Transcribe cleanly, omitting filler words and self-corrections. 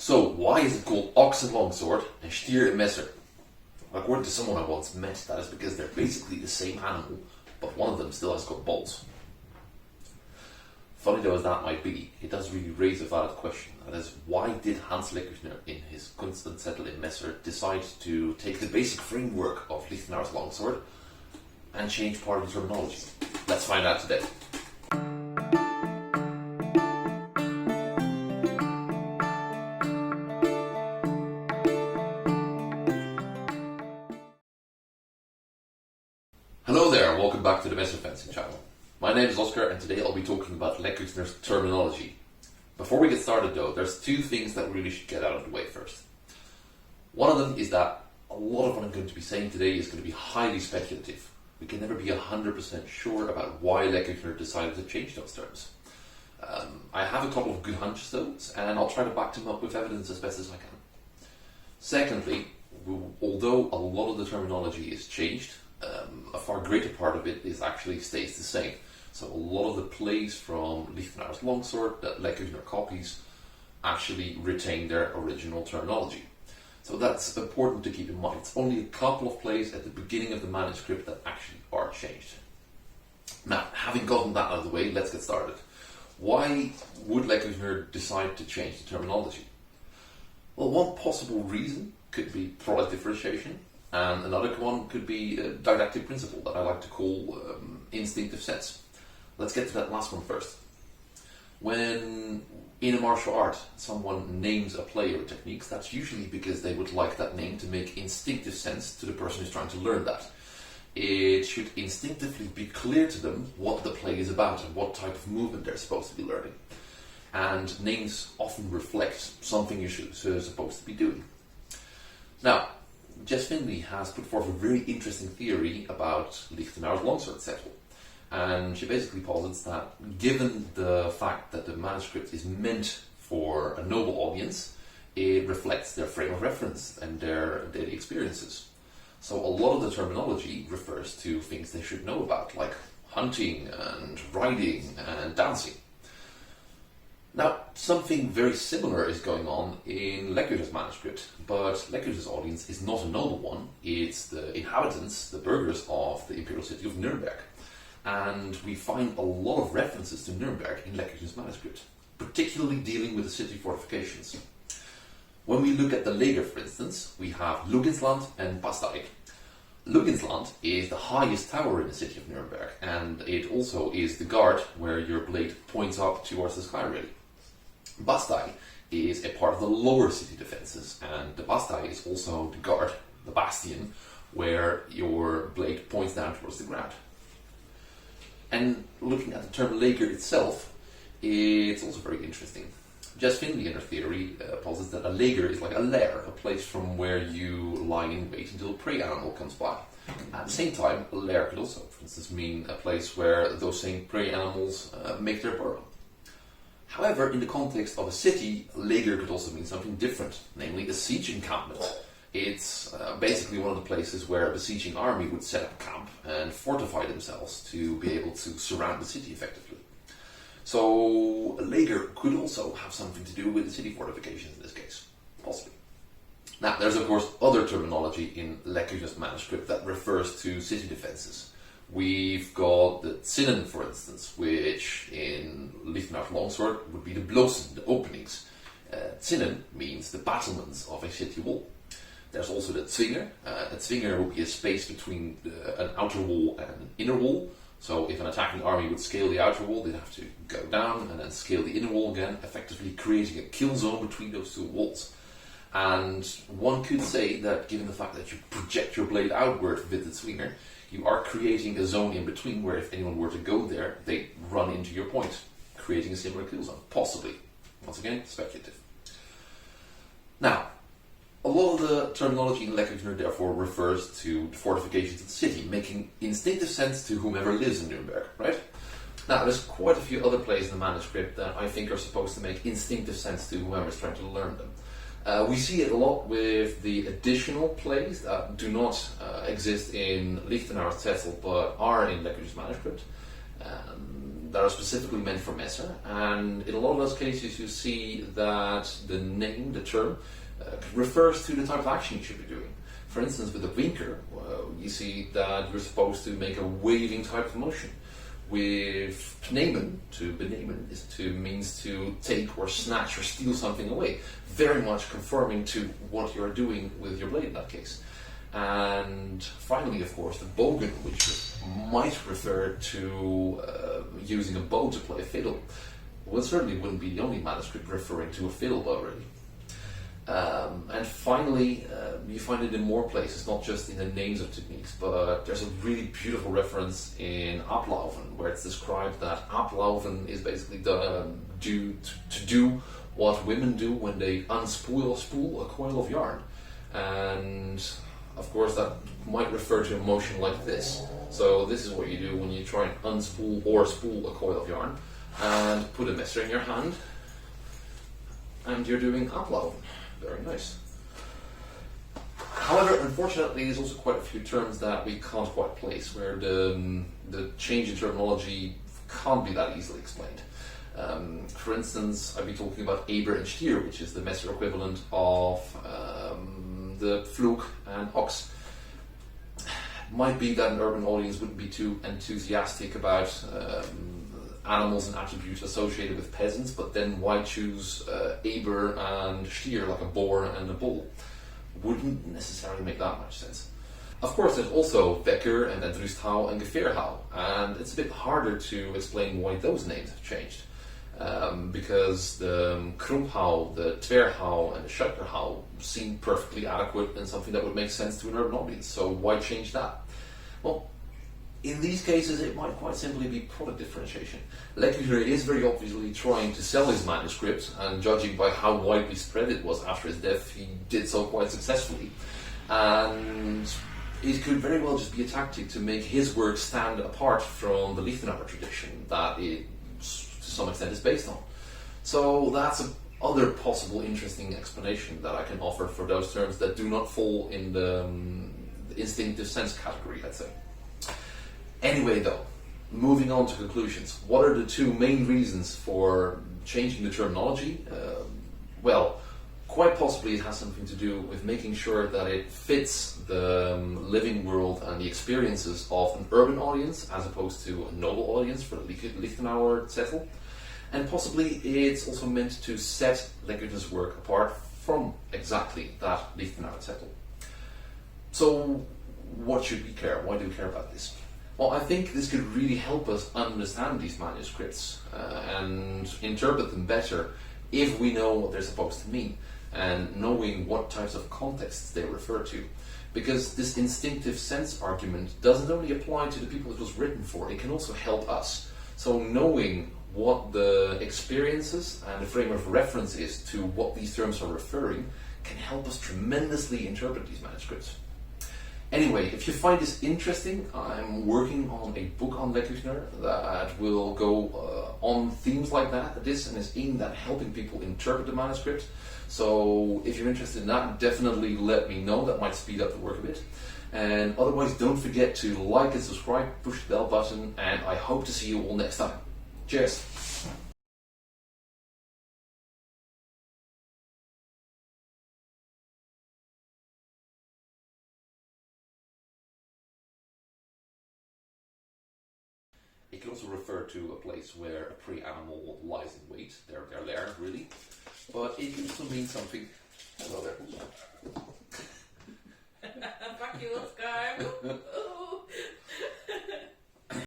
So, why is it called ox and longsword and stier and messer? According to someone I once met, that is because they're basically the same animal, but one of them still has got balls. Funny though as that might be, it does really raise a valid question. That is, why did Hans Lecküchner in his Kunst and Zettel in Messer decide to take the basic framework of Lichtenauer's longsword and change part of the terminology? Let's find out today. Hello there, welcome back to the Messer Fencing channel. My name is Oscar and today I'll be talking about Lecküchner's terminology. Before we get started though, there's two things that we really should get out of the way first. One of them is that a lot of what I'm going to be saying today is going to be highly speculative. We can never be 100% sure about why Lecküchner decided to change those terms. I have a couple of good hunches though, and I'll try to back them up with evidence as best as I can. Secondly, although a lot of the terminology is changed, a far greater part of it actually stays the same. So a lot of the plays from Lichtenauer's longsword that Lecküchner copies actually retain their original terminology. So that's important to keep in mind. It's only a couple of plays at the beginning of the manuscript that actually are changed. Now, having gotten that out of the way, let's get started. Why would Lecküchner decide to change the terminology? Well, one possible reason could be product differentiation, and another one could be a didactic principle that I like to call instinctive sense. Let's get to that last one first. When in a martial art someone names a play or techniques, that's usually because they would like that name to make instinctive sense to the person who's trying to learn that. It should instinctively be clear to them what the play is about and what type of movement they're supposed to be learning. And names often reflect something you're supposed to be doing. Now, Jess Finley has put forth a very interesting theory about Lichtenauer's longsword Zettel. And she basically posits that given the fact that the manuscript is meant for a noble audience, it reflects their frame of reference and their daily experiences. So a lot of the terminology refers to things they should know about, like hunting and riding and dancing. Now, something very similar is going on in Lecküchner's manuscript, but Lecküchner's audience is not a noble one. It's the inhabitants, the burghers of the imperial city of Nuremberg. And we find a lot of references to Nuremberg in Lecküchner's manuscript, particularly dealing with the city fortifications. When we look at the Liber, for instance, we have Luginsland and Bastei. Luginsland is the highest tower in the city of Nuremberg, and it also is the guard where your blade points up towards the sky really. Bastei is a part of the lower city defenses, and the Bastei is also the guard, the bastion, where your blade points down towards the ground. And looking at the term Lager itself, it's also very interesting. Jess Finley in her theory posits that a lager is like a lair, a place from where you lie in wait until a prey animal comes by. At the same time, a lair could also, for instance, mean a place where those same prey animals make their burrow. However, in the context of a city, lager could also mean something different, namely a siege encampment. It's basically one of the places where a besieging army would set up camp and fortify themselves to be able to surround the city effectively. So a lager could also have something to do with the city fortifications in this case, possibly. Now, there's of course other terminology in Lecküchner's manuscript that refers to city defenses. We've got the Zinnen, for instance, which in Lichtenauer's longsword would be the Blosen, the openings. Zinnen means the battlements of a city wall. There's also the Zwinger. A Zwinger would be a space between an outer wall and an inner wall. So if an attacking army would scale the outer wall, they'd have to go down and then scale the inner wall again, effectively creating a kill zone between those two walls. And one could say that given the fact that you project your blade outward with the Zwinger, you are creating a zone in between where if anyone were to go there, they'd run into your point, creating a similar kill zone, possibly. Once again, speculative. Now, a lot of the terminology in Lecküchner therefore refers to the fortifications of the city, making instinctive sense to whomever lives in Nuremberg, right? Now, there's quite a few other plays in the manuscript that I think are supposed to make instinctive sense to whoever is trying to learn them. We see it a lot with the additional plays that do not exist in Lichtenauer's Zettel but are in Lecküchner's manuscript. that are specifically meant for Messer, and in a lot of those cases you see that the name, the term, refers to the type of action you should be doing. For instance, with the winker, you see that you're supposed to make a waving type of motion. With benemen, means to take or snatch or steal something away, very much conforming to what you're doing with your blade in that case. And finally, of course, the bogen, which might refer to using a bow to play a fiddle. Well, certainly wouldn't be the only manuscript referring to a fiddle already. And finally, you find it in more places, not just in the names of techniques, but there's a really beautiful reference in Ablaufen, where it's described that Ablaufen is basically to do what women do when they unspool a coil of yarn. And of course, that might refer to a motion like this. So this is what you do when you try and unspool or spool a coil of yarn, and put a messer in your hand, and you're doing Ablaufen. Very nice. However, unfortunately, there's also quite a few terms that we can't quite place, where the change in terminology can't be that easily explained. For instance, I'd be talking about Eber and Stier, which is the Messer equivalent of the Flug and Ox. Might be that an urban audience wouldn't be too enthusiastic about animals and attributes associated with peasants, but then why choose Eber and Stier, like a boar and a bull? Wouldn't necessarily make that much sense. Of course, there's also Wecker and Entrüsthau and Gefährhau, and it's a bit harder to explain why those names have changed. Because the Krumpau, the Tverhau, and the Schötterhau seem perfectly adequate and something that would make sense to an urban audience, so why change that? Well, in these cases, it might quite simply be product differentiation. Lecküchner is very obviously trying to sell his manuscript, and judging by how widely spread it was after his death, he did so quite successfully. And it could very well just be a tactic to make his work stand apart from the Lichtenauer tradition that it, to some extent, is based on. So that's another possible interesting explanation that I can offer for those terms that do not fall in the instinctive sense category, let's say. Anyway, though, moving on to conclusions. What are the two main reasons for changing the terminology? Well, quite possibly it has something to do with making sure that it fits the living world and the experiences of an urban audience as opposed to a noble audience for the Lichtenauer Zettel. And possibly it's also meant to set Lecküchner's work apart from exactly that Lichtenauer Zettel. So what should we care? Why do we care about this? Well, I think this could really help us understand these manuscripts and interpret them better if we know what they're supposed to mean and knowing what types of contexts they refer to. Because this instinctive sense argument doesn't only apply to the people it was written for, it can also help us. So knowing what the experiences and the frame of reference is to what these terms are referring can help us tremendously interpret these manuscripts. Anyway, if you find this interesting, I'm working on a book on Lecküchner that will go on themes like that. This and is aimed at helping people interpret the manuscript. So if you're interested in that, definitely let me know. That might speed up the work a bit. And otherwise, don't forget to like and subscribe, push the bell button, and I hope to see you all next time. Cheers! It can also refer to a place where a prey animal lies in wait, their lair, really. But it can also mean something. Hello there. Fuck you, Wolfgang.